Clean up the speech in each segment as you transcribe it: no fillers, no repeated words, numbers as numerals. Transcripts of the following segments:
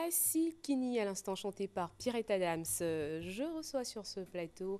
Sikini à l'instant chanté par Pierrette Adams. Je reçois sur ce plateau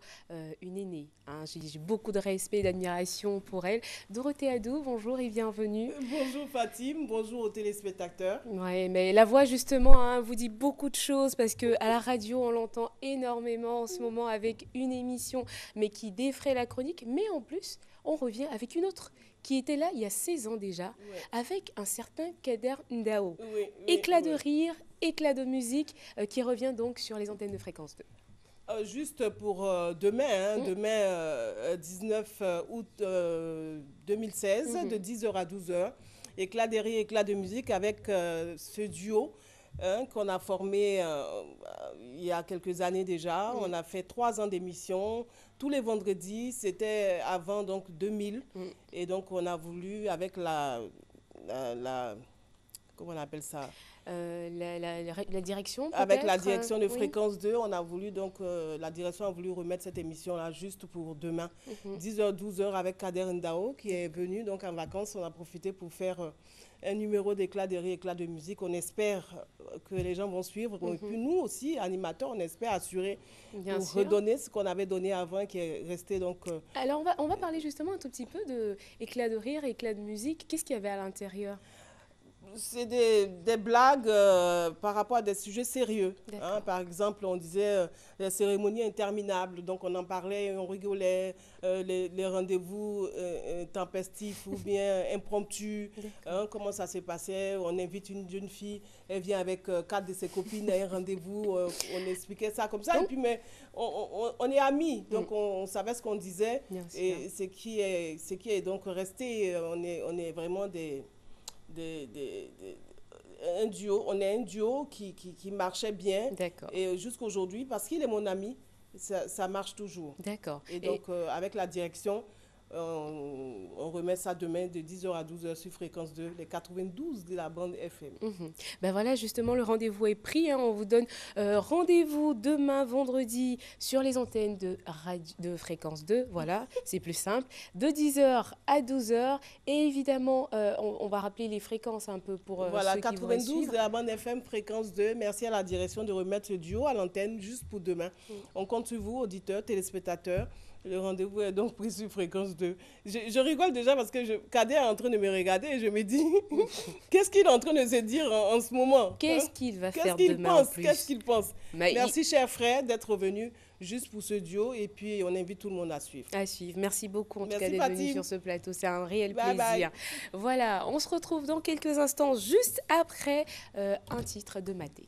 une aînée. Hein. J'ai beaucoup de respect et d'admiration pour elle. Dorothée Adou, bonjour et bienvenue. Bonjour Fatim, bonjour aux téléspectateurs. Ouais, mais la voix justement hein, vous dit beaucoup de choses parce que à la radio on l'entend énormément en ce moment avec une émission mais qui défraie la chronique. Mais en plus on revient avec une autre qui était là il y a 16 ans déjà Ouais. avec un certain Kader Ndao. Oui, oui, Éclat de oui. rire, éclat de musique qui revient donc sur les antennes de fréquence 2. Juste pour demain, hein, Mm, demain 19 août 2016, de mhm, 10 heures à 12 heures, éclat de rire, éclat de musique avec ce duo hein, qu'on a formé il y a quelques années déjà. mm, On a fait 3 ans d'émission. Tous les vendredis, c'était avant donc 2000. mm. Et donc on a voulu avec la comment on appelle ça? La direction Avec la peut-être direction de oui. Fréquence 2, on a voulu donc, la direction a voulu remettre cette émission-là juste pour demain, Mhm. 10 heures 12 heures avec Kader Ndao qui est venu donc en vacances. On a profité pour faire un numéro d'éclat de rire, éclat de musique. On espère que les gens vont suivre. Et Mhm. puis nous aussi, animateurs, on espère assurer Bien pour sûr. redonner ce qu'on avait donné avant qui est resté donc. Alors on va parler justement un tout petit peu de éclat de rire, éclat de musique. Qu'est-ce qu'il y avait à l'intérieur? C'est des blagues par rapport à des sujets sérieux. Hein. D'accord. Par exemple, on disait les cérémonies interminables, donc on en parlait, on rigolait, les rendez-vous tempestifs ou bien impromptus, D'accord. hein, comment ça s'est passé. On invite une jeune fille, elle vient avec 4 de ses copines à un rendez-vous, on expliquait ça comme ça, et Donc, puis mais on est amis, mm, donc on savait ce qu'on disait, bien sûr. et ce qui est donc resté, on est vraiment un duo, on est un duo qui marchait bien D'accord. et jusqu'aujourd'hui, parce qu'il est mon ami, ça marche toujours. D'accord. Et Et donc, avec la direction, on remet ça demain de 10 heures à 12 heures sur Fréquence 2, les 92 de la bande FM. mhm. Ben voilà, justement, le rendez-vous est pris. Hein. On vous donne rendez-vous demain, vendredi, sur les antennes de fréquence 2. Voilà, c'est plus simple. De 10 heures à 12 heures. Et évidemment, on va rappeler les fréquences un peu pour Voilà, ceux qui voudraient 92 suivre. de la bande FM Fréquence 2. Merci à la direction de remettre ce duo à l'antenne juste pour demain. Mm. On compte sur vous, auditeurs, téléspectateurs. Le rendez-vous est donc pris sur Fréquence 2. Je rigole déjà parce que Kader est en train de me regarder et je me dis, qu'est-ce qu'il est en train de se dire en ce moment hein? Qu'est-ce qu'il va Qu'est-ce faire qu'il demain en pense? Qu'est-ce plus? qu'il pense? Mais Merci, cher frère, d'être venu juste pour ce duo et puis on invite tout le monde à suivre. à suivre. Merci beaucoup en tout cas Merci, d'être venu Fatim. sur ce plateau. C'est un réel Bye bye. plaisir. Voilà, on se retrouve dans quelques instants juste après un titre de Maté.